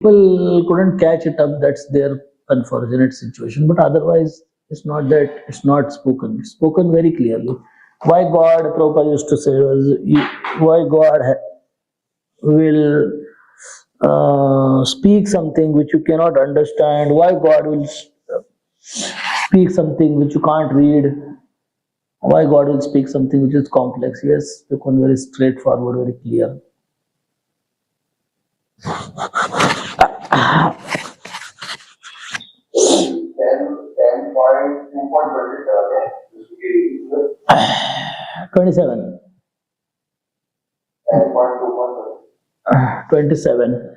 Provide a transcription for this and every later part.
People couldn't catch it up. That's their unfortunate situation. But otherwise, it's not that it's not spoken. It's spoken very clearly. Why God, Prabhupada used to say, why God will speak something which you cannot understand, why God will speak something which you can't read, why God will speak something which is complex. Yes, spoken very straightforward, very clear. Then 27. 27.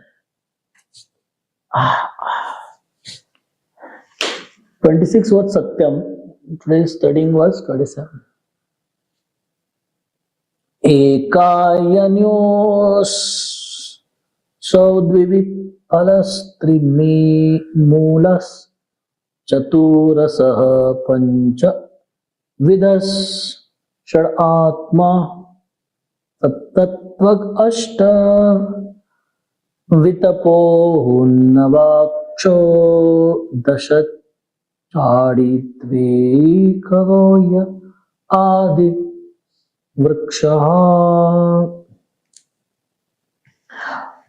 26 was Satyam. Today's studying was 27. Ekayanyos Saudvivipalas Trimulas Chaturasah Pancha Vidas Shadatma Tattvag Ashta Vitapo Navaksho Dashat Chaditve Kavoya Adi Vriksha.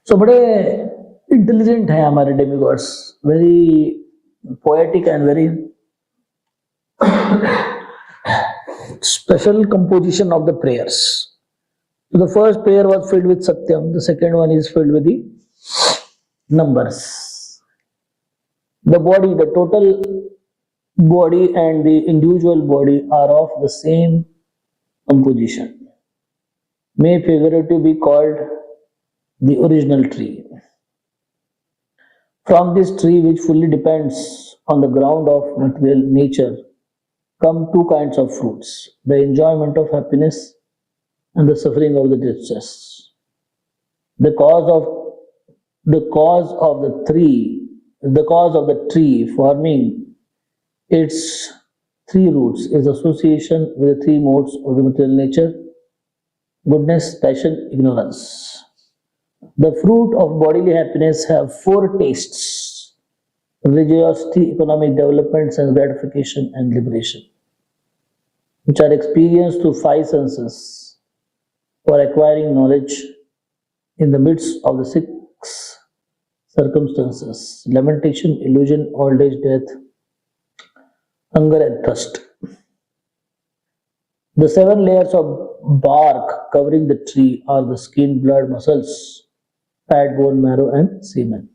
So बड़े intelligent हैं हमारे demigods, very poetic and very special composition of the prayers. So the first prayer was filled with Satyam, the second one is filled with the numbers. The body, the total body and the individual body are of the same composition. May figuratively be called the original tree. From this tree, which fully depends on the ground of material nature, come two kinds of fruits: the enjoyment of happiness and the suffering of the distress. The cause of the tree forming its three roots is association with the three modes of the material nature: goodness, passion, ignorance. The fruit of bodily happiness have four tastes: religiosity, economic development, sense gratification, and liberation, which are experienced through five senses for acquiring knowledge in the midst of the six circumstances: lamentation, illusion, old age, death, hunger, and thirst. The seven layers of bark covering the tree are the skin, blood, muscles, fat, bone, marrow, and semen.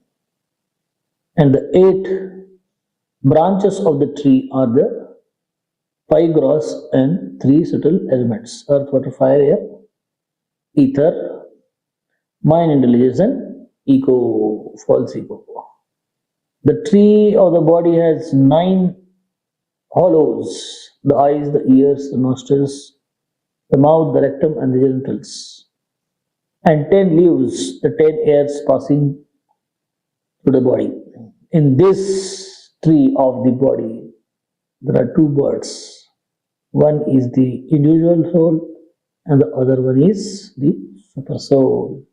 And the 8 branches of the tree are the 5 gross and 3 subtle elements: earth, water, fire, air, ether, mind, intelligence, and ego, false ego. The tree of the body has 9 hollows: the eyes, the ears, the nostrils, the mouth, the rectum, and the genitals, and 10 leaves, the 10 airs passing through the body. In this tree of the body, there are 2 birds. One is the individual soul, and the other one is the super soul.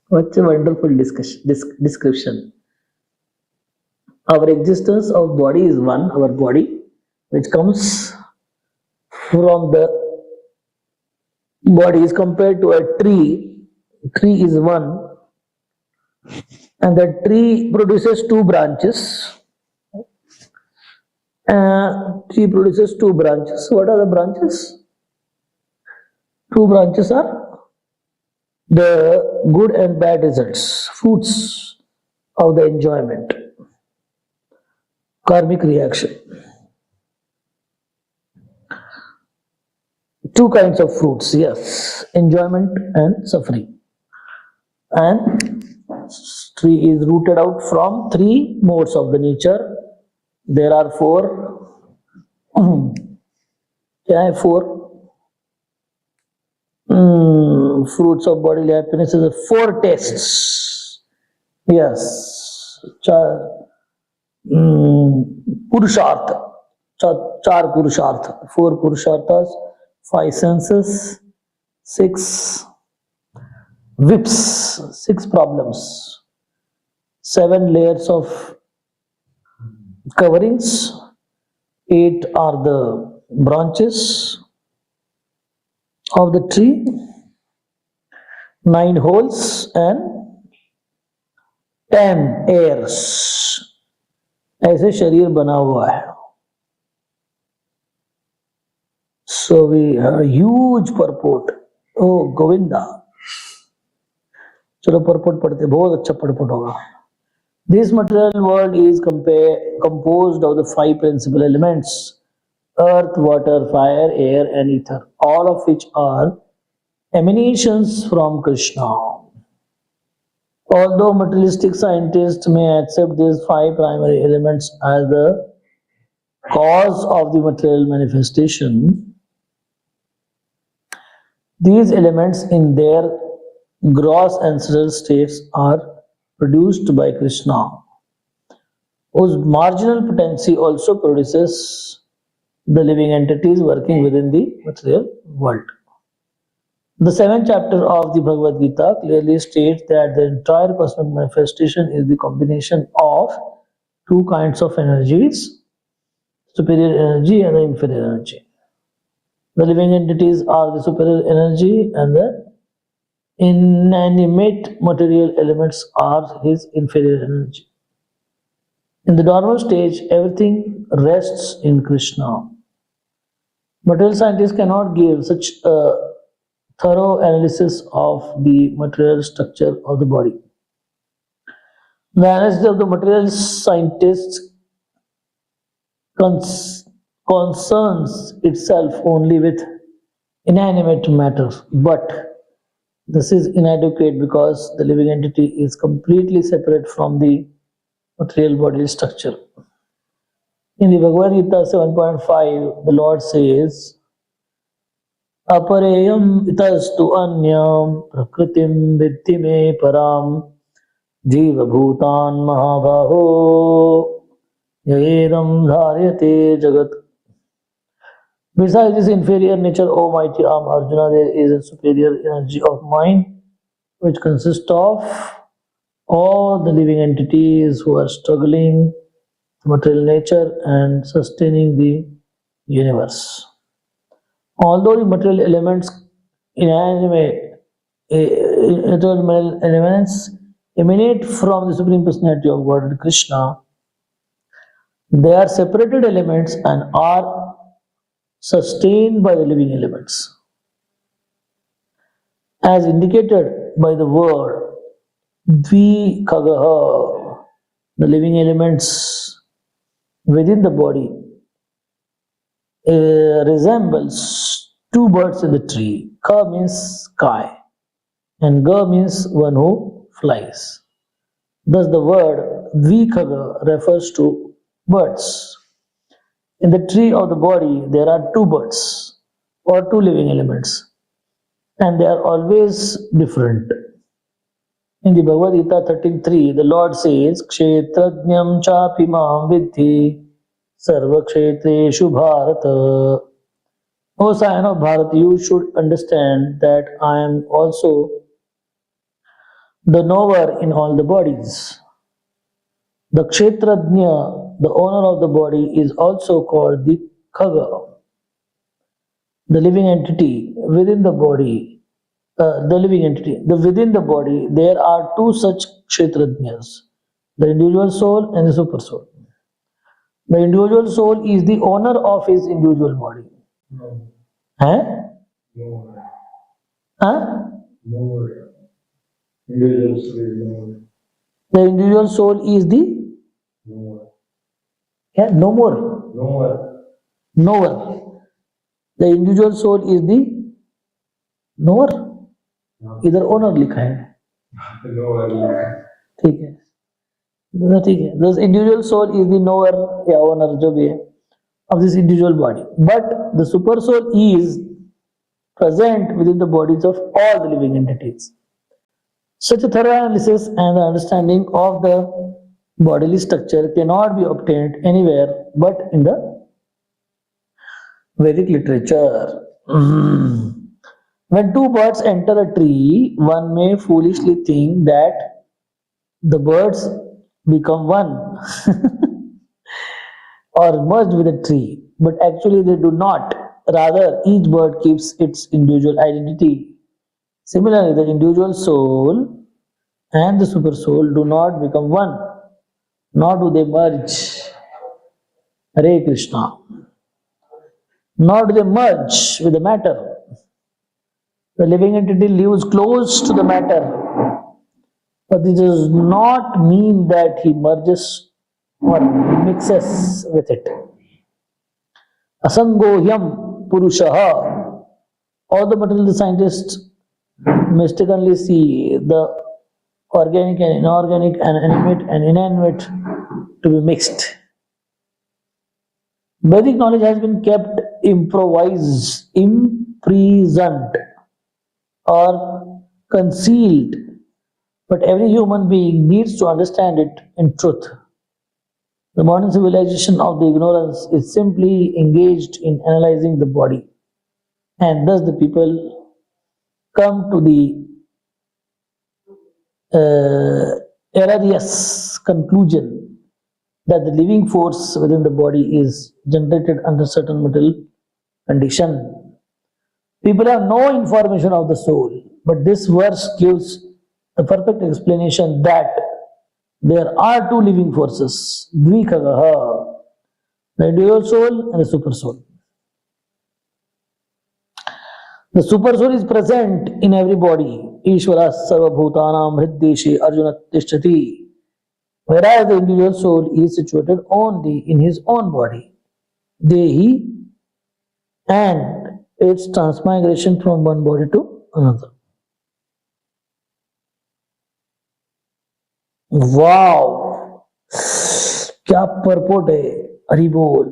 What a wonderful description. Our existence of body is one, our body, which comes from the body is compared to a tree. Tree is one, and the tree produces 2 branches. Tree produces 2 branches. What are the branches? 2 branches are the good and bad results, fruits of the enjoyment, karmic reaction. 2 kinds of fruits, yes, enjoyment and suffering. And tree is rooted out from 3 modes of the nature. There are 4. Yeah, 4 fruits of bodily happiness is 4 tastes. Yes, Purushartha, 4 Purushartha, 4 Purusharthas, 5 senses, 6 whips, 6 problems, 7 layers of coverings, 8 are the branches of the tree, 9 holes and 10 airs. ऐसे शरीर बना हुआ है. So we have a huge purport. Oh Govinda. चलो purport पढ़ते, बहुत अच्छा purport होगा. This material world is composed of the 5 principal elements: earth, water, fire, air, and ether, all of which are emanations from Krishna. Although materialistic scientists may accept these 5 primary elements as the cause of the material manifestation, these elements in their gross ancestral states are produced by Krishna, whose marginal potency also produces the living entities working within the material world. The 7th chapter of the Bhagavad Gita clearly states that the entire cosmic manifestation is the combination of 2 kinds of energies, superior energy and the inferior energy. The living entities are the superior energy and the inanimate material elements are his inferior energy. In the dormal stage, everything rests in Krishna. Material scientists cannot give such a thorough analysis of the material structure of the body. The analysis of the material scientists concerns itself only with inanimate matter, but this is inadequate because the living entity is completely separate from the material body structure. In the Bhagavad Gita 7.5, the Lord says, Apareyam itastu anyam prakritim viddhi me param jiva bhutan mahabhaho yedam dharyate jagat. Besides this inferior nature, O mighty Arjuna, there is a superior energy of mind which consists of all the living entities who are struggling with material nature and sustaining the universe. Although the material elements emanate from the Supreme Personality of Godhead Krishna, they are separated elements and are sustained by the living elements. As indicated by the word Dvikagaha, the living elements within the body resembles 2 birds in the tree. Ka means sky and Ga means one who flies. Thus the word Dvikaga refers to birds. In the tree of the body there are 2 birds or 2 living elements and they are always different. In the Bhagavad Gita 13.3, the Lord says, Kshetrajnam chapi mam vidhi sarva kshetreshu bharata. O Scion of Bharat, you should understand that I am also the knower in all the bodies. The Kshetrajna, the owner of the body, is also called the Khaga, the living entity within the body. Within the body, there are 2 such Kshetrajnas, the individual soul and the super soul. The individual soul is the owner of his individual body. No. Huh? No. Huh? No. Individual soul is no. The individual soul is the No. yeah, no more. No. Knower. The individual soul is the knower. इधर owner लिखा है. ठीक है, ठीक है. This individual soul is the knower या owner जो भी है of this individual body, but the super soul is present within the bodies of all the living entities. Such a thorough analysis and the understanding of the bodily structure cannot be obtained anywhere but in the Vedic literature. When two birds enter a tree, one may foolishly think that the birds become one or merged with a tree, but actually they do not. Rather, each bird keeps its individual identity. Similarly, the individual soul and the super soul do not become one, nor do they merge. Hare Krishna. Nor do they merge with the matter. The living entity lives close to the matter, but this does not mean that he merges or mixes with it. Asangohyam Purushaha. All the material scientists mistakenly see the organic and inorganic and animate and inanimate to be mixed. Vedic knowledge has been kept improvised, imprisoned, or concealed, but every human being needs to understand it in truth. The modern civilization of the ignorance is simply engaged in analyzing the body, and thus the people come to the erroneous conclusion that the living force within the body is generated under certain material condition. People have no information of the soul, but this verse gives the perfect explanation that there are two living forces, Dvikagaha, the individual soul and the super soul. The super soul is present in every body. Ishvara sarva bhutanam hriddeshi arjuna tishtati. Whereas the individual soul is situated only in his own body. Dehi, and its transmigration from one body to another. Wow! क्या परपोट है, हरि बोल.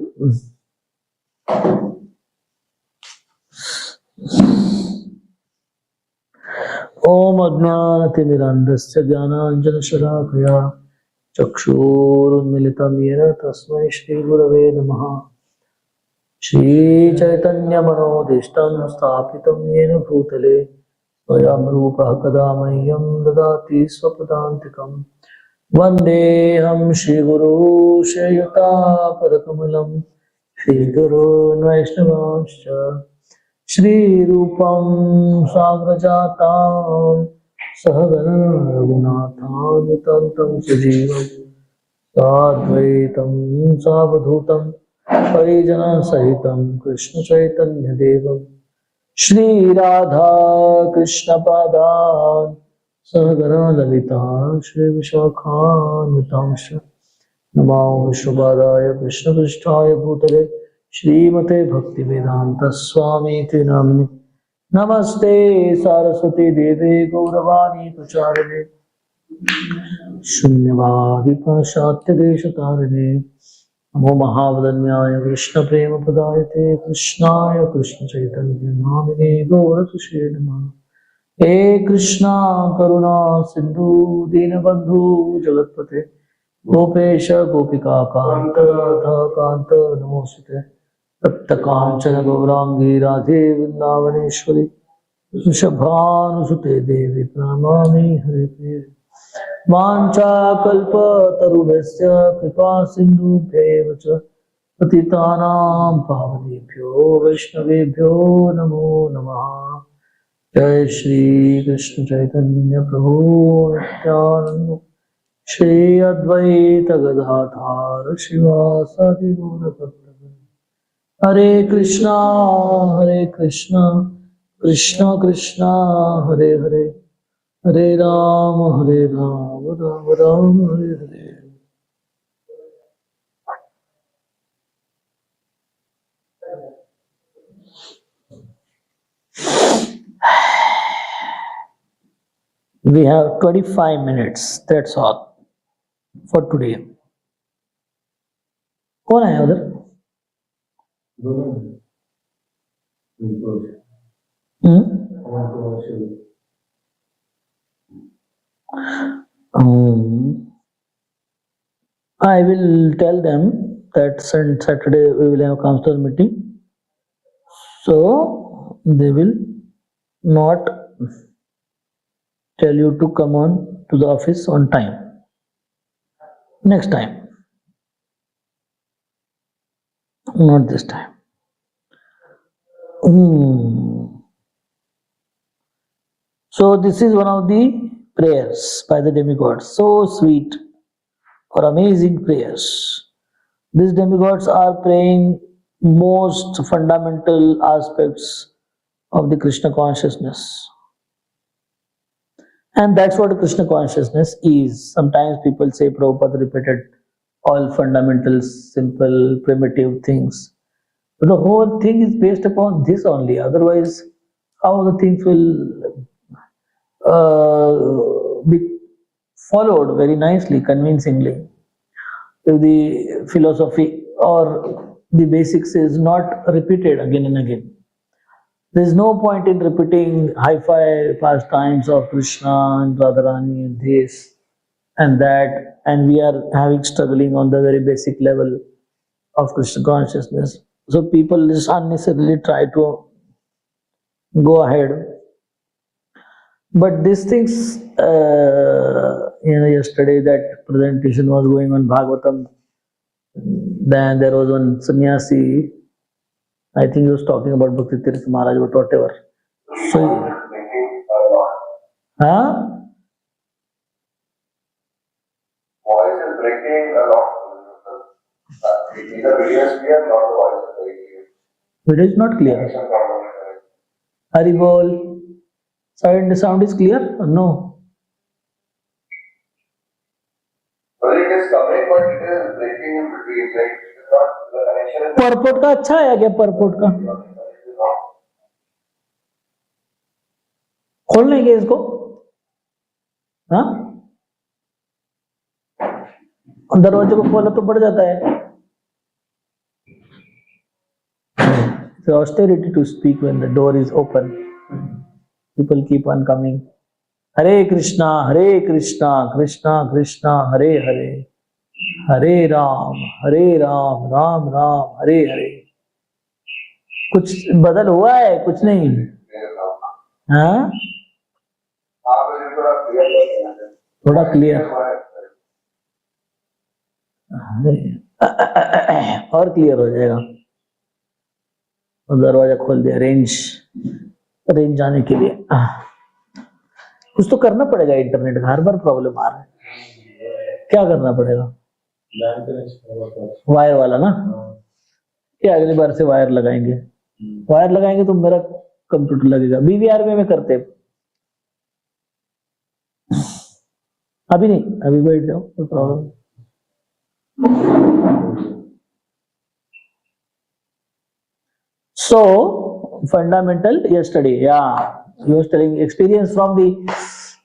ओम अज्ञानतिमिरान्धस्य ज्ञानाञ्जनशलाकया चक्षुरुन्मिलितं येन तस्मै श्रीगुरवे नमः. श्रीचैतन्यमनोदिष्टं स्थापितं येन भूतले स्वयं रूपः कदा मह्यं ददाति स्वपदान्तिकम्. वन्देऽहं श्रीगुरो श्रीयुतापदकमलं श्रीगुरोन् वैष्णवांश्च श्रीरूपं साग्रजातां सहगण रघुनाथानुतं तं सजीवं साद्वैतं सावधूतं परिजनसहितं कृष्णचैतन्यदेवं श्रीराधा कृष्णपादान् सहगणा ललिता श्रीविशाखान्वितांश्च नमो विष्णुपादाय कृष्णपृष्ठाय भूतले श्रीमते भक्तिवेदांत स्वामीति नाम्नि नमस्ते सारस्वती देवे गौरवाणी प्रचारिणे शून्यवादी पाश्चात्य देशतारिणे नमो महावदन्याय कृष्ण प्रेम प्रदायते कृष्णाय कृष्ण चैतन्य नामिने गौरतुषे नमः. हे कृष्णा करुणा सिंधु दीनबंधु जगतपते गोपेश गोपिका कांत राधा कांत नमोस्तुते. तप्त कांचन गौरांगी राधे वृंदावनेश्वरी वृषभानुसुते देवी प्रणमामि हरिप्रिये. वाञ्छाकल्पतरुभ्यश्च कृपा सिन्धुभ्येव च पतितानां पावनेभ्यो वैष्णवेभ्यो नमो नमः. जय श्री कृष्ण चैतन्य प्रभु नित्यानंद श्री अद्वैत गदाधार शिवासादि गौरभक्त. हरे कृष्णा कृष्णा कृष्णा हरे हरे, हरे Ram Ram Ram Hare Hare. We have 25 minutes, that's all for today. कौन है उधर? I will tell them that Saturday we will have a council meeting, so they will not tell you to come on to the office on time. Next time, not this time. So this is one of the prayers by the demigods. So sweet or amazing prayers. These demigods are praying most fundamental aspects of the Krishna consciousness. And that's what Krishna consciousness is. Sometimes people say Prabhupada repeated all fundamental, simple, primitive things. But the whole thing is based upon this only. Otherwise, how the things will be followed very nicely, convincingly. If the philosophy or the basics is not repeated again and again. There is no point in repeating hi-fi pastimes of Krishna and Radharani and this and that, and we are having struggling on the very basic level of Krishna consciousness. So people just unnecessarily try to go ahead. But these things, yesterday that presentation was going on Bhagavatam. Then there was one sannyasi. I think he was talking about Bhakti Tirtha Maharaj, but whatever. So, huh? Voice is breaking a lot. Either video is clear, not the voice is very clear. Video is not clear. Some problem. Haribol. Sound is clear or no? Well, it is coming, but it is breaking in between. Like, it is not, the connection is परपोट का अच्छा है क्या परपोट का? खोल लेंगे इसको? हाँ? दरवाजे को खोला तो बढ़ जाता है. It's austerity to speak when the door is open. People keep on coming. Hare Krishna, Krishna Krishna, Hare Hare, Hare Ram, Ram Ram, Hare Hare. कुछ बदल हुआ है? कुछ नहीं. हाँ? थोड़ा क्लियर. और क्लियर हो जाएगा. दरवाजा खोल दिया. रेंज जाने के लिए कुछ तो करना पड़ेगा. इंटरनेट का हर बार प्रॉब्लम आ रहा है. क्या करना पड़ेगा? वायर वाला ना. क्या अगली बार से वायर लगाएंगे. वायर लगाएंगे तो मेरा कंप्यूटर लगेगा. बीवीआर में करते. अभी नहीं, अभी बैठ जाओ. कोई problem. So, fundamental yesterday, he was telling experience from the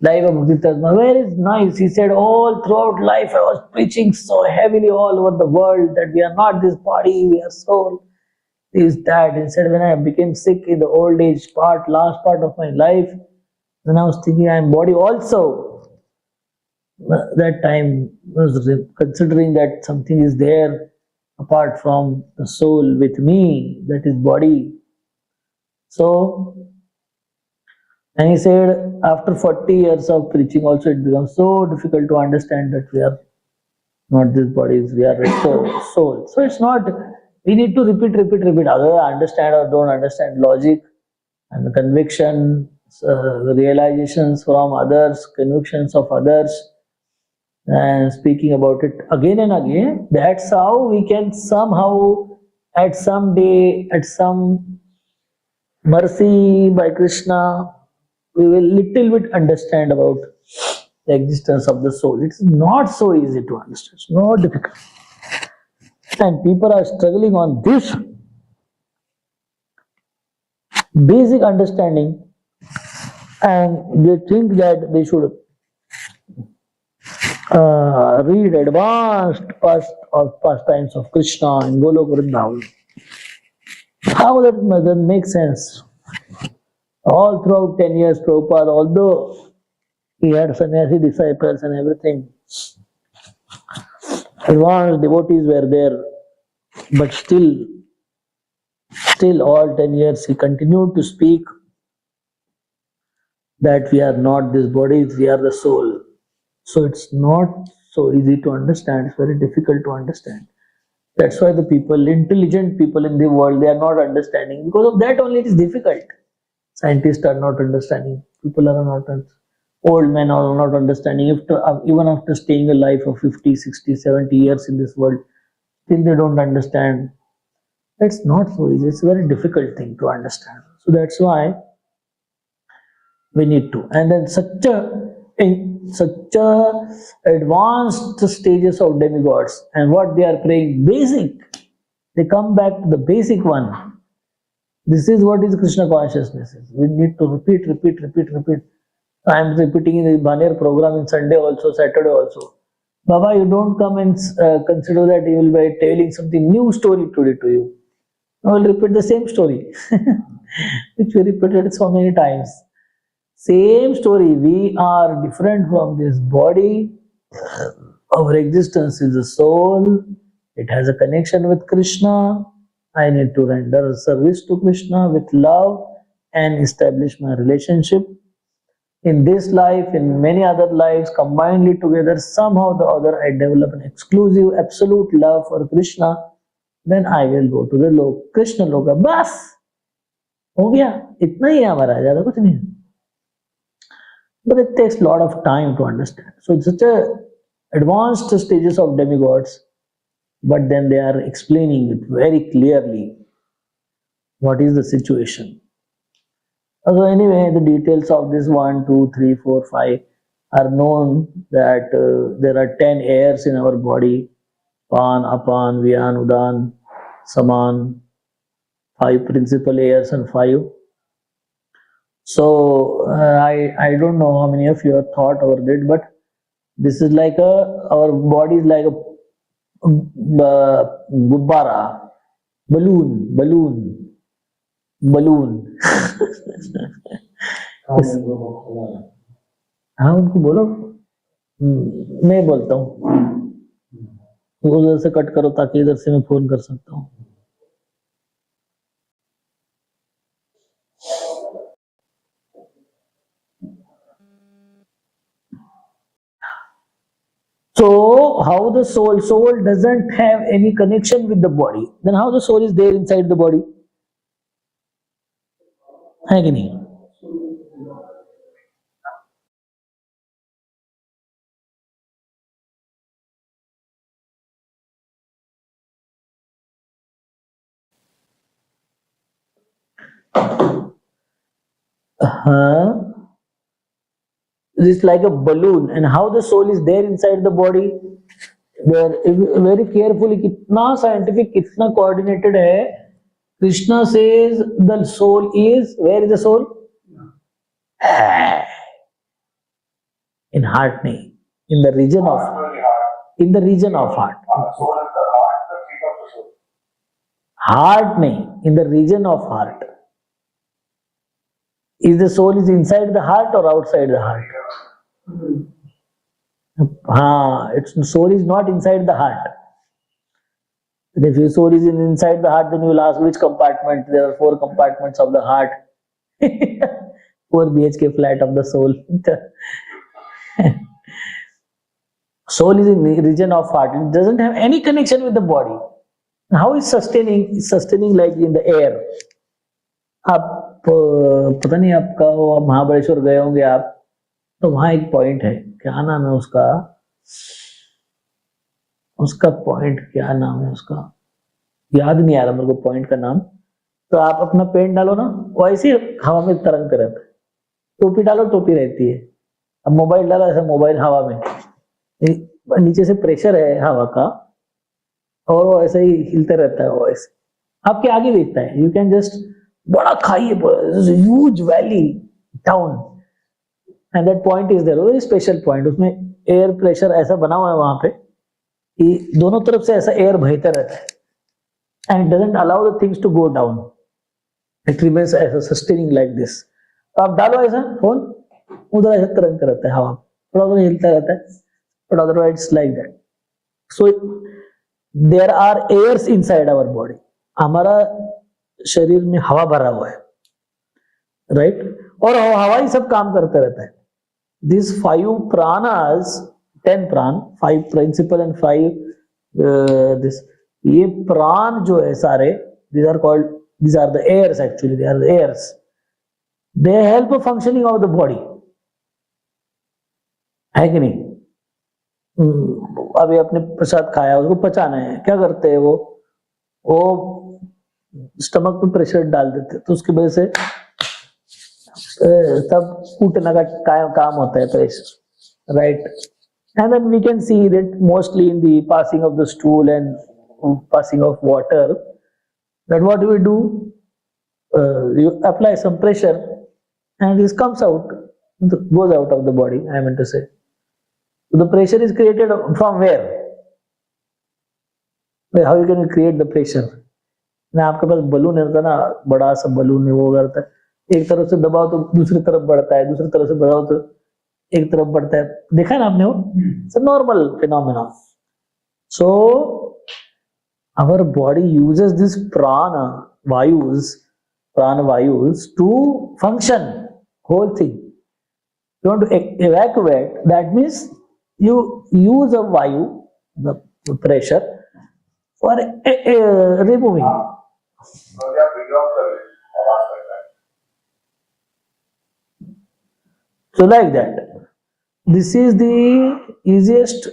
life of Bhakti Tasma. Very nice. He said, all throughout life I was preaching so heavily all over the world that we are not this body, we are soul, this, that. He said, when I became sick in the old age last part of my life, then I was thinking I am body also. That time I was considering that something is there apart from the soul with me, that is body. So, and he said, after 40 years of preaching also it becomes so difficult to understand that we are not these bodies, we are soul. So it's not, we need to repeat. Other understand or don't understand logic and the conviction, the realizations from others, convictions of others, and speaking about it again and again. That's how we can somehow, at some day, at some mercy by Krishna, we will little bit understand about the existence of the soul. It's not so easy to understand. It's not difficult. And people are struggling on this basic understanding, and they think that they should read advanced pastimes of Krishna in Golok Vrindavan. How that doesn't make sense? All throughout 10 years, Prabhupada, although he had sannyasi disciples and everything, advanced devotees were there, but still all 10 years he continued to speak that we are not this body, we are the soul. So it's not so easy to understand, it's very difficult to understand. That's why the people, intelligent people in the world, they are not understanding. Because of that only it is difficult. Scientists are not understanding. People are not, old men are not understanding. Even after staying a life of 50, 60, 70 years in this world, still they don't understand. That's not so easy. It's a very difficult thing to understand. So that's why we need to. And then in such a advanced stages of demigods, and what they are praying, basic. They come back to the basic one. This is what is Krishna consciousness is. We need to repeat, repeat, repeat, repeat. I am repeating in the Bhaner program in Sunday also, Saturday also. Baba, you don't come and consider that you will be telling something new story today to you. I will repeat the same story, which we repeated so many times. Same story. We are different from this body. Our existence is a soul. It has a connection with Krishna. I need to render service to Krishna with love and establish my relationship. In this life, in many other lives, combinedly together, somehow or the other, I develop an exclusive, absolute love for Krishna. Then I will go to the Krishna Loka. बस हो गया, इतना ही है हमारा, ज़्यादा कुछ नहीं. But it takes a lot of time to understand. So it's such a advanced stages of demigods, but then they are explaining it very clearly. What is the situation? So anyway, the details of this 1, 2, 3, 4, 5 are known that there are 10 airs in our body. Pan, Apan, Vyan, Udan, Saman, 5 principal airs and 5. So I don't know how many of you have thought over it, but this is like our body is like a gubbara, balloon. हाँ उनको बोलो, मैं बोलता हूँ, उधर से cut करो ताकि इधर से मैं फोन कर सकता हूँ. So how the soul doesn't have any connection with the body, then how the soul is there inside the body? है कि नहीं? It's like a balloon, and how the soul is there inside the body? There, very carefully, कितना scientific, कितना coordinated है. Krishna says the soul is, where is the soul? In heart nahi, in the region of, in the region of heart. Soul is the heart, the seat of the soul. Heart nahi, in the region of heart. Is the soul is inside the heart or outside the heart? Its soul is not inside the heart. And if your soul is inside the heart, then you will ask which compartment. There are 4 compartments of the heart. 4 BHK flat of the soul. Soul is in the region of heart. It doesn't have any connection with the body. How is sustaining? It's sustaining like in the air. आप पता नहीं आपका वो महाबलेश्वर गए होंगे आप, तो वहां एक पॉइंट है, क्या नाम है उसका, पॉइंट क्या नाम है उसका, याद नहीं आ रहा मेरे को पॉइंट का नाम. तो आप अपना पेन डालो ना, वो ऐसे हवा में तरंगते रहता है. टोपी डालो, टोपी रहती है. अब मोबाइल डालो, ऐसा मोबाइल हवा में, नीचे से प्रेशर है हवा का, और वो ऐसे ही हिलते रहता है. वो ऐसे आपके आगे दिखता है. यू कैन जस्ट, बड़ा खाई है, huge valley down, and that point is there, very special point. उसमें एयर प्रेशर ऐसा बना हुआ है वहां पे कि दोनों तरफ से ऐसा एयर बहता रहता है, and it doesn't allow the things to go down. It remains ऐसा सस्टेनिंग लाइक दिस. तो आप डालो ऐसा फोन, उधर ऐसा तरंगता रहता है हवा, थोड़ा थोड़ा हिलता रहता है, but otherwise like that. So there are airs inside our body. हमारा शरीर में हवा भरा हुआ है, राइट? और हवा ही सब काम करते रहता है. These 5 pranas, 10 प्राण, 5 principal and 5 this, ये प्राण जो है सारे, these are called, these are the airs actually, they are the airs. They help the functioning of the body. है कि नहीं? अभी आपने प्रसाद खाया, उसको पचाना है, क्या करते हैं वो स्टमक पे प्रेशर डाल देते, तो उसकी वजह से तब कूटने का काम होता है pressure, right? And then we can see that mostly in the passing of the stool and passing of water, that what do we do? You apply some pressure and this comes out, goes out of the body, I meant to say. So the pressure is created from where? How you can create the pressure? ना आपके पास balloon है ना, बड़ा सा balloon है, वो करता है, एक तरफ से दबाओ तो दूसरी तरफ बढ़ता है, दूसरी तरफ से दबाओ तो एक तरफ बढ़ता है. देखा है ना आपने वो? It's a normal phenomena. So our body uses this prana vayus to function, whole thing. You want to evacuate, that means you use a vayu, the pressure, for removing. So like that, this is the easiest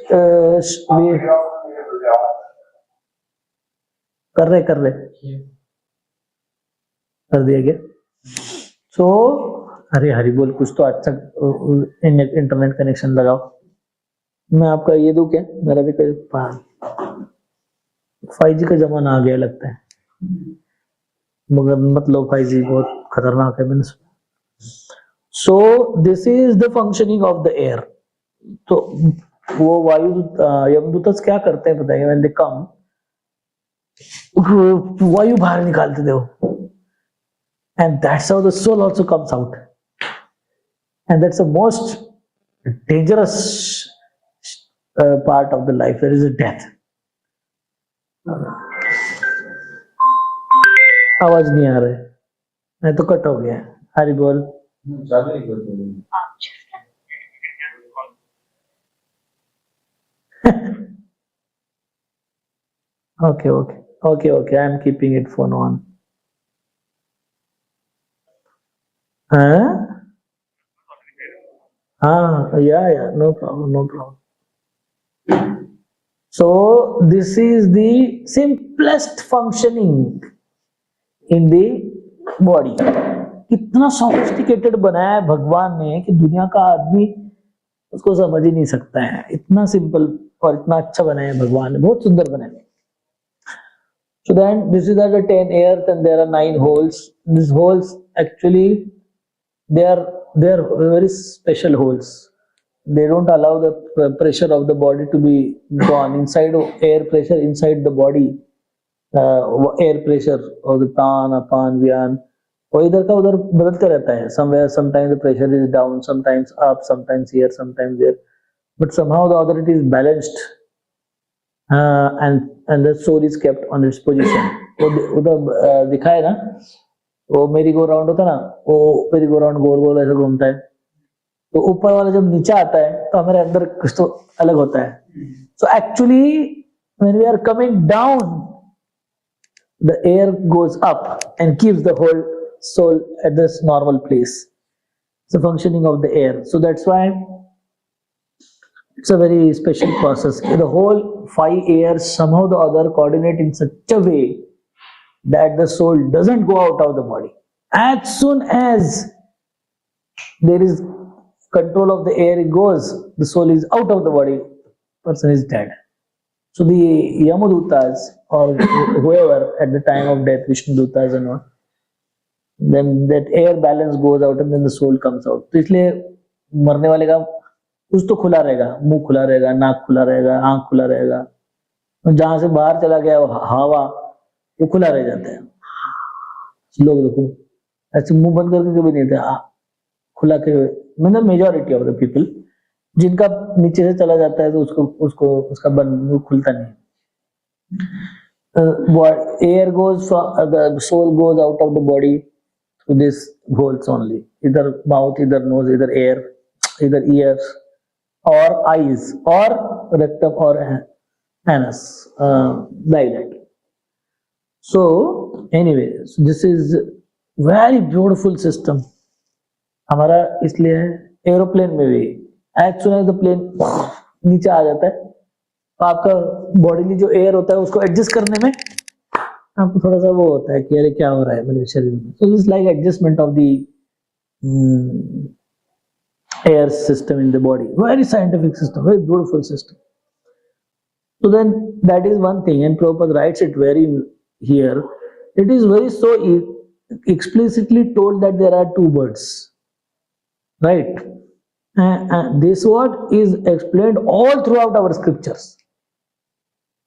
way. कर रहे कर दिया गया. सो अरे हरि बोल, कुछ तो अच्छा इंटरनेट कनेक्शन लगाओ. मैं आपका ये दूं क्या? मेरा भी 5G का जमाना आ गया लगता है, मगर मतलब 5G बहुत खतरनाक है. मैंने so this is the functioning of the air. तो वो वायु यमदूत क्या करते हैं बताइए? व्हेन दे कम, वायु बाहर निकालते थे वो, and that's how the soul also comes out, and that's the most dangerous part of the life. There is a death. आवाज नहीं आ रहा है, मैं तो कट हो गया. हरि बोल. Okay, I am keeping it phone on. Yeah, no problem. So this is the simplest functioning in the body. कितना sophisticated बनाया है भगवान ने कि दुनिया का आदमी उसको समझ ही नहीं सकता है. इतना सिंपल और इतना अच्छा बनाया है भगवान ने, बहुत सुंदर बनाया. So then this is the 10 airs and there are 9 holes. These holes actually they are very special holes. They don't allow the pressure of the body to be gone inside. Air pressure inside the body, air pressure of the pran, apan, vyan, वो इधर का उधर बदलते रहता है. Sometimes the pressure is down, sometimes up, sometimes here, sometimes there, but somehow the other it is balanced. And the soul is kept on its position. वो उधर दिखा है ना, वो मेरी गो राउंड होता है ना, वो मेरी गो राउंड गोल गोल ऐसे घूमता है, तो ऊपर वाला जब नीचे आता है तो हमारे अंदर कुछ तो अलग होता है. So actually when we are coming down, the air goes up and keeps the whole soul at this normal place. It's the functioning of the air. So that's why it's a very special process. The whole 5 airs somehow the other coordinate in such a way that the soul doesn't go out of the body. As soon as there is control of the air, it goes, the soul is out of the body, person is dead. So the Yamadutas or whoever at the time of death, Vishnu Dutas and all, then that air balance goes out and then the soul comes out. तो इसलिए मरने वाले का कुछ तो खुला रहेगा, मुंह खुला रहेगा, नाक खुला रहेगा, आंख खुला रहेगा. जहां से बाहर चला गया हवा, वो खुला रह जाता है. लोग देखो ऐसे मुंह बंद करके कभी नहीं था, खुला के, मतलब मेजॉरिटी ऑफ द पीपल, जिनका नीचे से चला जाता है तो उसका मुंह खुलता नहीं. Air goes, the soul goes out of the body through these holes only, either mouth, either nose, either air, either ears, or eyes, or rectum, or anus, like that. So anyway, so this is very beautiful system. हमारा इसलिए aeroplane में भी as soon as the plane नीचे आ जाता है, तो आपका बॉडीली जो एयर होता है उसको एडजस्ट करने में आपको थोड़ा सा वो होता है कि अरे क्या हो रहा है मेरे शरीर में. So this like adjustment of the air system in the body. Very scientific system, very beautiful system. So then that is one thing, and Prabhupada writes it very here. It is very so explicitly told that there are two birds, right? And this word is explained all throughout our scriptures.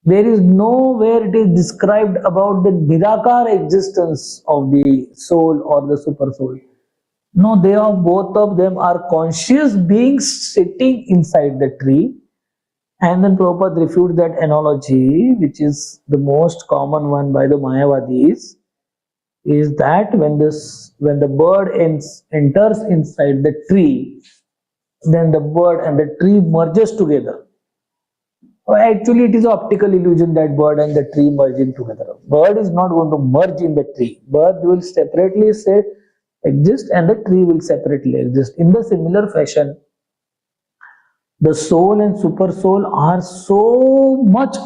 There is nowhere it is described about the nirakar existence of the soul or the super soul. No, they are, both of them are conscious beings sitting inside the tree. And then Prabhupada refutes that analogy, which is the most common one by the Mayavadis, is that when the bird enters inside the tree, then the bird and the tree merges together. Actually, it is an optical illusion that bird and the tree merging together. Bird is not going to merge in the tree. Bird will separately exist, and the tree will separately exist. In the similar fashion, the soul and super soul are so much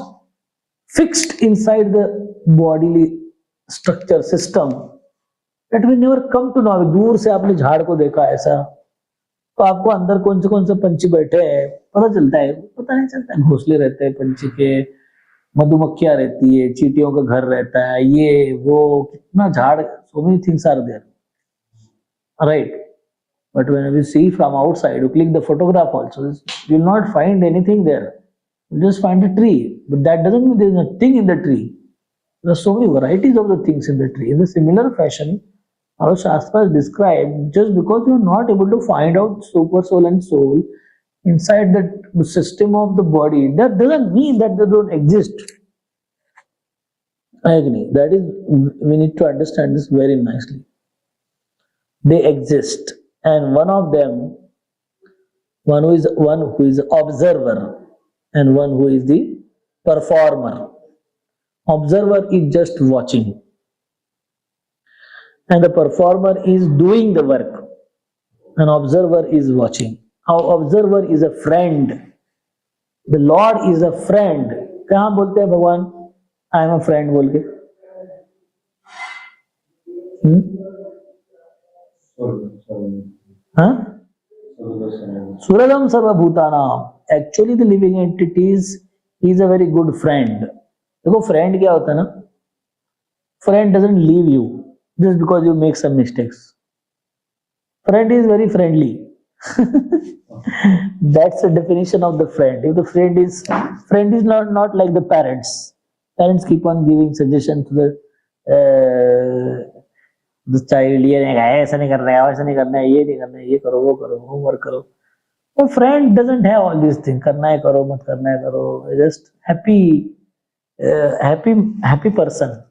fixed inside the bodily structure system that we never come to know. दूर से आपने झाड़ को देखा ऐसा, तो आपको अंदर कौन से पंछी बैठे हैं पता चलता है? पता नहीं चलता है. घोंसले रहते हैं पंछी के, मधुमक्खियां रहती है, चींटियों का घर रहता है, ये वो कितना झाड़, so many things are there. Right, but when we see from outside, you click the photograph also, you will not find anything there. You just find a tree, but that doesn't mean there is nothing in the tree. There are so many varieties of the things in the tree. In the similar fashion, our Shastras describe, just because you are not able to find out super soul and soul inside the system of the body, that doesn't mean that they don't exist. I agree. That is, we need to understand this very nicely. They exist, and one of them, one who is observer, and one who is the performer. Observer is just watching, and the performer is doing the work. An observer is watching. Our observer is a friend. The Lord is a friend. कहाँ बोलते हैं भगवान I am a friend बोल के? Suradam Sarvabhutanam. Actually, the living entities is a very good friend. देखो friend क्या होता है ना? Friend doesn't leave you just because you make some mistakes. Friend is very friendly. That's the definition of the friend. If the friend is not like the parents. Parents keep on giving suggestions to the child. ये नहीं ऐसा नहीं करना है, वैसा नहीं करना है, ये नहीं करना है, ये करो, वो करो, homework करो. So friend doesn't have all these things. करना है करो, मत करना है करो. Just happy person.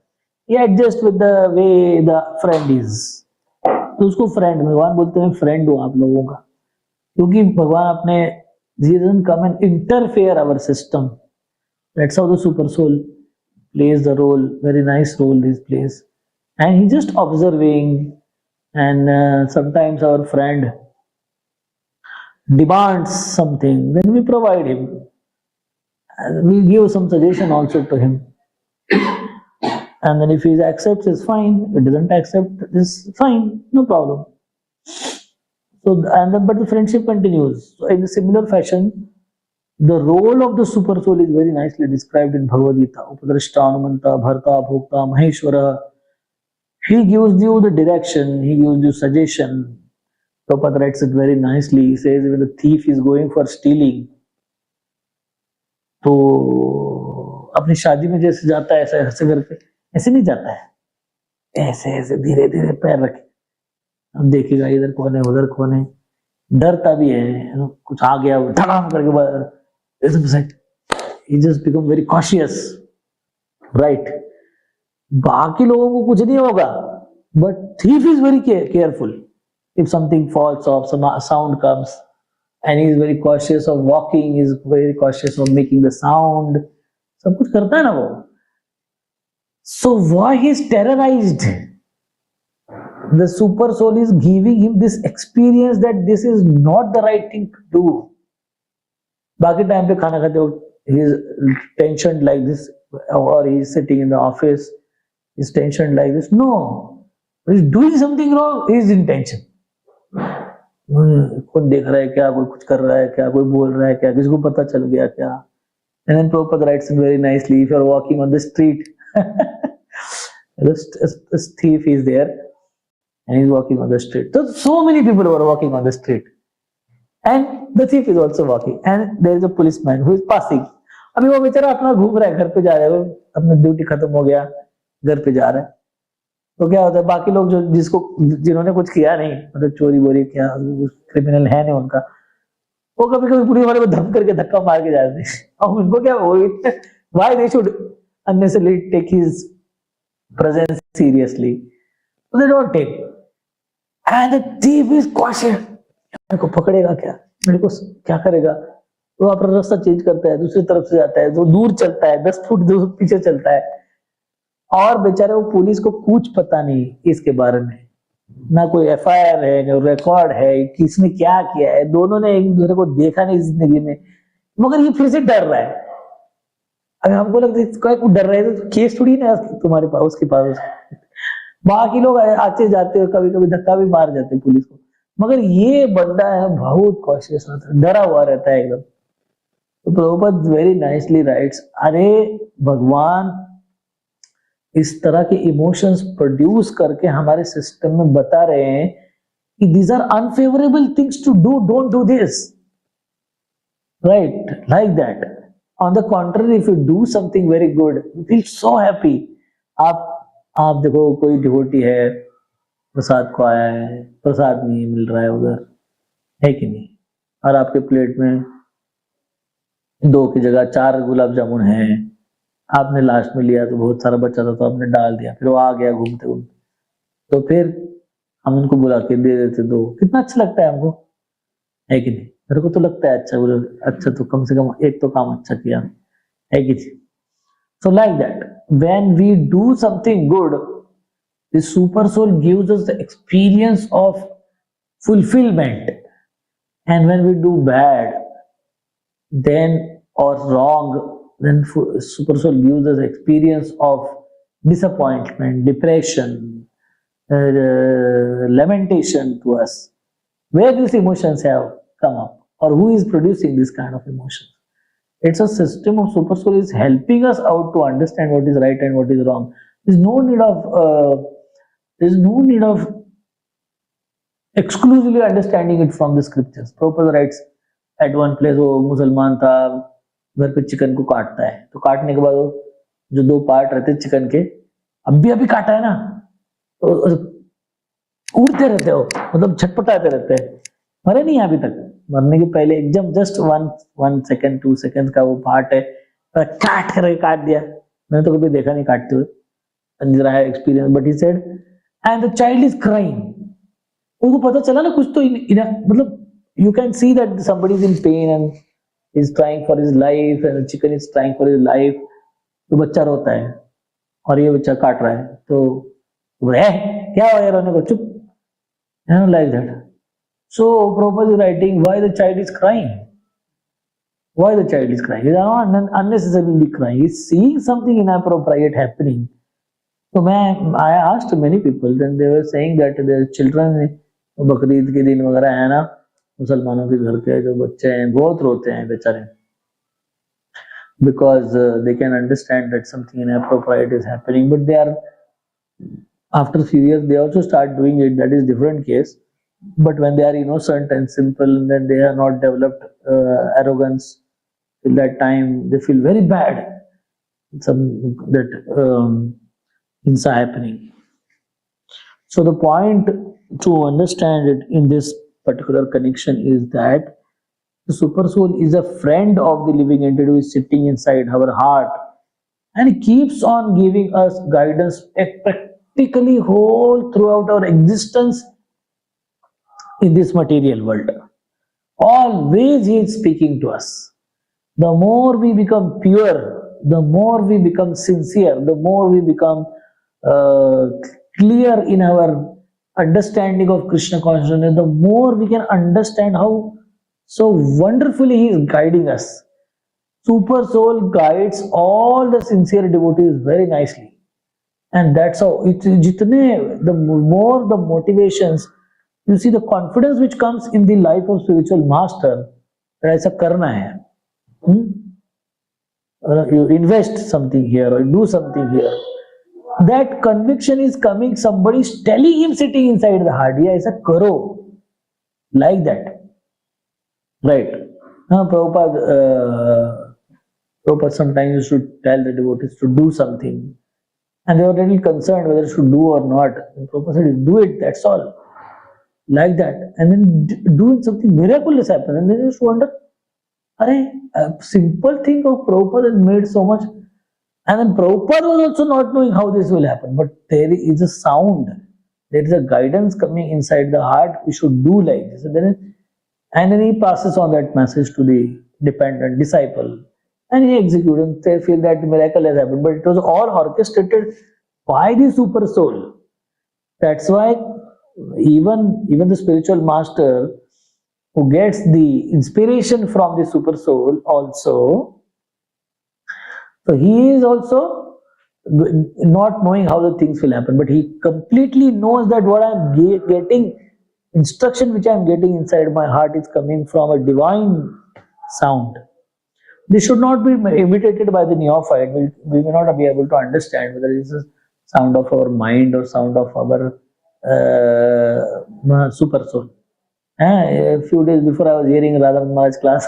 He adjusts with the way the friend is. तो उसको friend, भगवान बोलते हैं friend हो आप लोगों का, क्योंकि भगवान अपने he doesn't come and interfere our system. That's how the super soul plays the role. Very nice role this plays. And he's just observing, and sometimes our friend demands something, then we provide him. And we give some suggestion also to him. And then if he accepts, it's fine. If he doesn't accept, it's fine, no problem. So, but the friendship continues. So in a similar fashion, the role of the super soul is very nicely described in Bhagavad Gita. Upadrashta, Anumanta, Bharta, Bhokta, Maheshwara. He gives you the direction, he gives you suggestion. Prabhupada writes it very nicely. He says when the thief is going for stealing, तो अपनी शादी में जैसे जाता है ऐसे करके, ऐसे नहीं जाता है, ऐसे ऐसे धीरे धीरे पैर रखे, अब देखेगा इधर कौन है उधर कौन है, डरता भी है, कुछ आ गया धड़ाम करके ऐसे, he just become very cautious, right? बाकी लोगों को कुछ नहीं होगा, But thief is very careful. If something falls off, some sound comes, and he is very cautious of walking, he is very cautious of making the sound. सब कुछ करता है ना वो. So why he is terrorized? The super soul is giving him this experience that this is not the right thing to do. बाकी time पे खाना खाते वक्त he is tensioned like this, or he is sitting in the office, he is tensioned like this. No, he is doing something wrong, he is in tension. कौन देख रहा है क्या, कोई कुछ कर रहा है क्या, कोई बोल रहा है क्या, किसको पता चल गया क्या. And then Prabhupada writes very nicely, if you are walking on the street, this thief is there and he is walking on the street. So many people were walking on the street. And the thief is also walking, and there is a policeman who is passing. अभी वो बेचारा अपना घूम रहा है, घर पे जा रहा है, वो अपना ड्यूटी खत्म हो गया, घर पे जा रहा है. तो क्या होता है, बाकी लोग जो जिन्होंने कुछ किया नहीं, मतलब चोरी बोरी किया, क्रिमिनल है नहीं उनका, वो कभी कभी पुलिस वाले को धम करके धक्का मार के जाते हैं. और उनको क्या, why they should unnecessarily take his presence seriously, so they don't take. And the thief is cautious. मेरे को पकड़ेगा क्या, मेरे को क्या करेगा. वो अपना रास्ता चेंज करता है, दूसरी तरफ से जाता है, जो दूर चलता है, 10 फुट दूर पीछे चलता है. और बेचारे वो पुलिस को कुछ पता नहीं इसके बारे में, ना कोई FIR है, ना रिकॉर्ड है, किसने क्या किया है. दोनों ने एक दूसरे को देखा नहीं जिंदगी में, मगर ये फिर से डर रहा है. अगर हमको लगता है कोई डर रहा है तो केस थोड़ी ना तुम्हारे पास, उसके पास. बाकी लोग आते जाते, कभी कभी धक्का भी मार जाते हैं पुलिस को, मगर ये बंदा है बहुत कॉशियस रहता है, डरा हुआ रहता है एकदम. तो प्रभुपाद वेरी नाइसली राइट्स, अरे भगवान इस तरह के इमोशंस प्रोड्यूस करके हमारे सिस्टम में बता रहे हैं कि these are unfavorable things to do, don't do this, right? Like that. On the contrary, if you do something very good, you feel so happy. आप देखो, कोई डिवोटी है, प्रसाद को आया है, प्रसाद नहीं मिल रहा है उधर, है कि नहीं, और आपके प्लेट में 2 की जगह 4 गुलाब जामुन है, आपने लास्ट में लिया तो बहुत सारा बचा था तो आपने डाल दिया, फिर वो आ गया घूमते घूमते, तो फिर हम उनको बुला के दे देते 2. कितना अच्छा लगता है हमको, है कि नहीं. मेरे को तो लगता है अच्छा, बोले अच्छा तो कम से कम एक तो काम अच्छा किया, है कि नहीं. So like that, when we do something good, the super soul gives us the experience of fulfillment, and when we do bad, then or wrong, then super soul gives us experience of disappointment, depression, lamentation to us. Where these emotions have come up, or who is producing this kind of emotions? It's a system of super soul is helping us out to understand what is right and what is wrong. There's no need of exclusively understanding it from the scriptures. Prabhupada writes at one place, वो मुसलमान था, घर पे chicken को काटता है, तो काटने के बाद वो जो 2 पार्ट रहते हैं चिकन के, अभी काटा है ना, तो उड़ते रहते हो, मतलब छटपटाते रहते हैं, मरे नहीं अभी तक. मरने के पहले एकदम जस्ट 1 सेकेंड 2 सेकेंड का वो पार्ट है, काट करके काट दिया. मैंने तो कभी देखा नहीं काटते हुए, experience. But he said and the child is crying. उनको पता चला ना कुछ तो मतलब you can see that somebody is in pain and is trying for his life, and the chicken is trying for his life. तो बच्चा रोता है और ये बच्चा काट रहा है, तो क्या हो रोने को, चुप, like that. So Prabhupada is writing, why the child is crying? Why the child is crying? He is not unnecessarily crying. He is seeing something inappropriate happening. So I asked many people, then they were saying that their children, Bakrid के दिन वगैरह है ना, मुसलमानों के घर के जो बच्चे हैं बहुत रोते हैं बेचारे, because they can understand that something inappropriate is happening, but they are, after a few years they also start doing it. That is different case. But when they are innocent and simple, and then they have not developed arrogance till that time, they feel very bad. Things are happening. So the point to understand it in this particular connection is that the super soul is a friend of the living entity who is sitting inside our heart and keeps on giving us guidance practically whole throughout our existence in this material world. Always He is speaking to us. The more we become pure, the more we become sincere, the more we become clear in our understanding of Krishna consciousness, the more we can understand how so wonderfully He is guiding us. Super Soul guides all the sincere devotees very nicely. And that's how the more the motivations, you see the confidence which comes in the life of spiritual master, that ऐसा करना है. You invest something here or do something here. That conviction is coming, somebody is telling him sitting inside the heart, yeah, ऐसा करो. Like that. Right. Prabhupada sometimes used to tell the devotees to do something. And they were a little concerned whether they should do or not. And Prabhupada said, do it, that's all. Like that. And then doing something miraculous happens. And then you just wonder, a simple thing of Prabhupada has made so much. And then Prabhupada was also not knowing how this will happen. But there is a sound. There is a guidance coming inside the heart. We should do like this. And then he passes on that message to the dependent disciple. And he executes and they feel that miracle has happened. But it was all orchestrated by the super soul. That's why even the spiritual master who gets the inspiration from the super soul also, so he is also not knowing how the things will happen, but he completely knows that what I am getting, instruction which I am getting inside my heart is coming from a divine sound. This should not be imitated by the neophyte. We may not be able to understand whether it is a sound of our mind or sound of our super soul. A few days before I was hearing Radharani Maharaj class,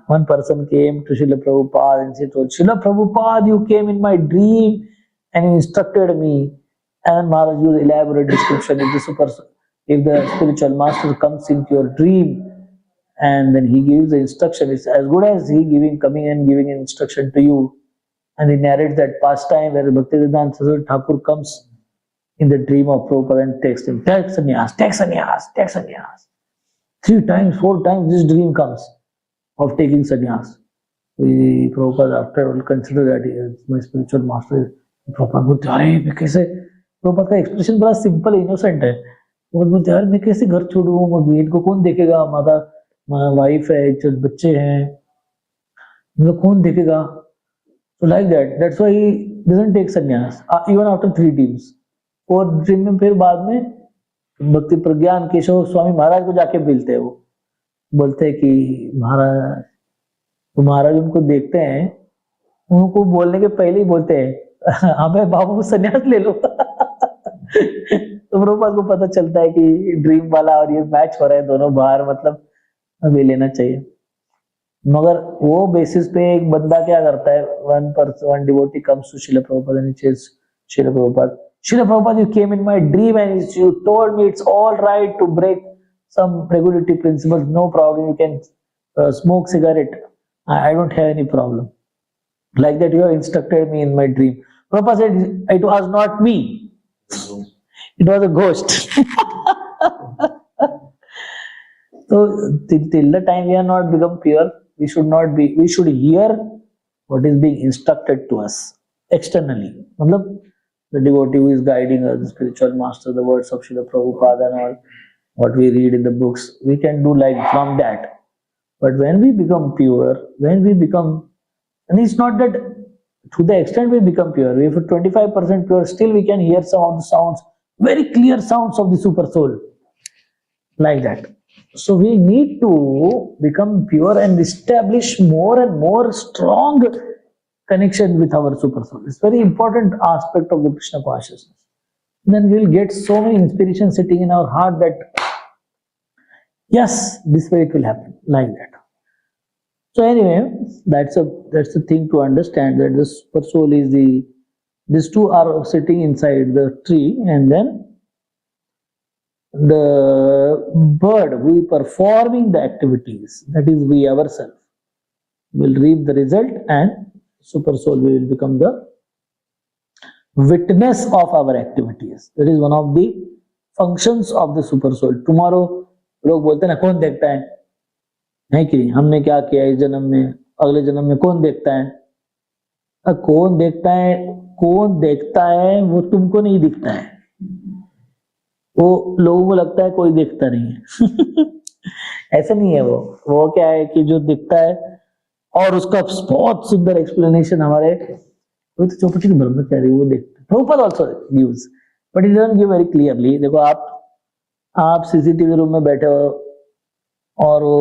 one person came to Srila Prabhupada and she told, Srila Prabhupada, you came in my dream and you instructed me. And then Maharaj used elaborate description. If the spiritual master comes into your dream and then he gives the instruction, it's as good as he coming and giving an instruction to you. And he narrates that pastime where Bhaktivedanta Saraswati Thakur comes in the dream of Prabhupada and takes him, take sannyas, take sannyas, take sannyas. 3 times, 4 times this dream comes of taking sannyas. Prabhupada after all consider that my spiritual master. Prabhupada बोलते अरे मैं कैसे, Prabhupada का expression बड़ा simple innocent है. Prabhupada बोलते यार मैं कैसे घर छोड़ूं, इनको कौन देखेगा, हमारा वाइफ है, बच्चे हैं, इनको कौन देखेगा. So like that, that's why he doesn't take sannyas even after 3 dreams. और ड्रीम में फिर बाद में भक्ति प्रज्ञान केशव स्वामी महाराज को जाके मिलते हैं. वो बोलते हैं कि महाराज, तो महाराज उनको देखते हैं, उनको बोलने के पहले ही बोलते हैं हमें बाबू संन्यास ले लो. तो प्रभुपाद को पता चलता है कि ड्रीम वाला और ये मैच हो रहा है, दोनों बाहर, मतलब अभी लेना चाहिए. मगर वो बेसिस पे एक बंदा क्या करता है, one devotee comes to Srila Prabhupada and says, Srila Prabhupada, Srila Prabhupada, you came in my dream and you told me it's all right to break some regulatory principles. No problem. You can smoke cigarette. I don't have any problem. Like that, you have instructed me in my dream. Prabhupada said, it was not me. It was a ghost. So till the time we are not become pure, we should hear what is being instructed to us externally. The devotee who is guiding us, the spiritual master, the words of Srila Prabhupada and all, what we read in the books, we can do like from that. But when we become pure, and it's not that to the extent we become pure, if 25% pure, still we can hear some of the sounds, very clear sounds of the super soul. Like that. So we need to become pure and establish more and more strong connection with our super soul. It's very important aspect of the Krishna consciousness. Then we'll get so many inspirations sitting in our heart that yes, this way it will happen, like that. So anyway, that's the thing to understand, that the super soul is these two are sitting inside the tree, and then the bird who is performing the activities, that is we ourselves, will reap the result, and super soul will become the witness of our activities. That is one of the functions of the super soul. Tomorrow लोग बोलते हैं ना, कौन देखता है कि नहीं, हमने क्या किया इस जन्म में, अगले जन्म में कौन देखता है? कौन देखता है, कौन देखता है वो तुमको नहीं दिखता है, वो लोगों को लगता है कोई देखता नहीं है। ऐसा नहीं है। वो क्या है कि जो दिखता है, और उसका बहुत सुंदर एक्सप्लेनेशन हमारे वो तो चौपटी की ब्रह्मचारी वो देखते हैं, Prabhupada also gives, but it doesn't give very clearly. देखो आप सीसीटीवी रूम में बैठे हो और वो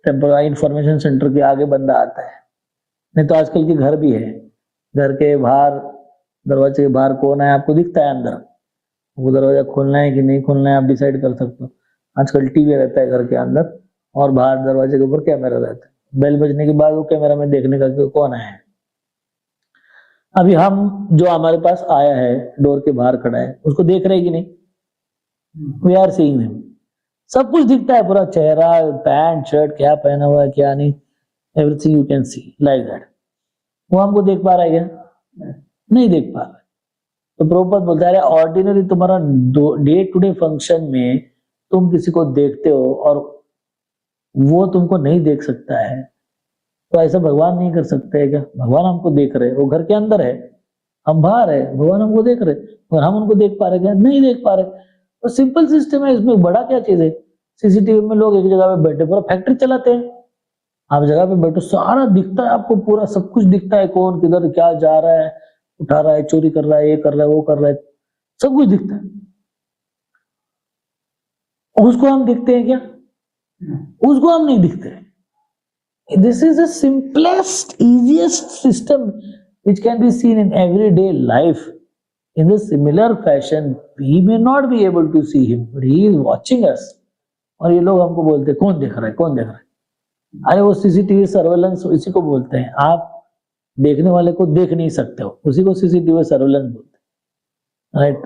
टेम्पोररी इंफॉर्मेशन सेंटर के आगे बंदा आता है, नहीं तो आजकल के घर भी है, घर के बाहर दरवाजे के बाहर कौन है आपको दिखता है, अंदर वो दरवाजा खोलना है कि नहीं खोलना है आप डिसाइड कर सकते हो। आजकल टीवी रहता है घर के अंदर और बाहर दरवाजे के ऊपर कैमरा रहता है, बेल बजने के बाद वो कैमरा में देखने का कि कौन है। अभी हम जो हमारे पास आया है डोर के बाहर खड़ा है उसको देख रहे हैं कि नहीं? वी आर सीइंग हिम, सब कुछ दिखता है, पूरा चेहरा, पैंट शर्ट क्या पहना हुआ है क्या नहीं, everything you can see like that. वो हमको देख पा रहा है क्या? नहीं देख पा रहा है। तो प्रभुपाद बोलता है ऑर्डिनरी तुम्हारा डे टू डे फंक्शन में तुम किसी को देखते हो और वो तुमको नहीं देख सकता है, तो ऐसा भगवान नहीं कर सकते है क्या? भगवान हमको देख रहे, वो घर के अंदर है, हम बाहर है, भगवान हमको देख रहे, और हम उनको देख पा रहे क्या? नहीं देख पा रहे। तो सिंपल सिस्टम है, इसमें बड़ा क्या चीज है? सीसीटीवी में लोग एक जगह पे बैठे पूरा फैक्ट्री चलाते हैं, आप जगह पे बैठो सारा दिखता है आपको, पूरा सब कुछ दिखता है, कौन किधर क्या जा रहा है, उठा रहा है, चोरी कर रहा है, ये कर रहा है, वो कर रहा है, सब कुछ दिखता है। उसको हम दिखते हैं क्या? उसको हम नहीं दिखते। This is the simplest, easiest system which can be seen in everyday life. In the similar fashion, we may not be able to see him, but he is watching us. और ये लोग हमको बोलते हैं कौन देख रहा है, कौन देख रहा है? अरे वो सीसीटीवी सर्वेलेंस इसी को बोलते हैं, आप देखने वाले को देख नहीं सकते हो, उसी को सीसीटीवी सर्वेलेंस बोलते हैं, right?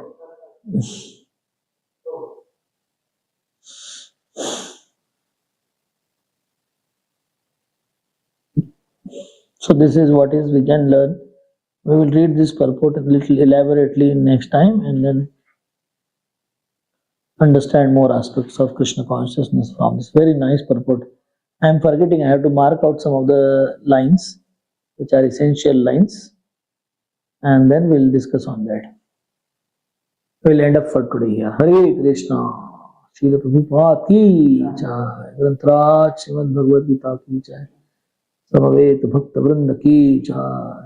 So this is what is we can learn. We will read this purport a little elaborately next time and then understand more aspects of Krishna consciousness from this very nice purport. I am forgetting, I have to mark out some of the lines which are essential lines and then we'll discuss on that. We'll end up for today here. Hare Krishna. Srila Prabhupada ki jai. Grantaraj Srimad Bhagavatam ki jai. समवेत भक्त वृंद की जय।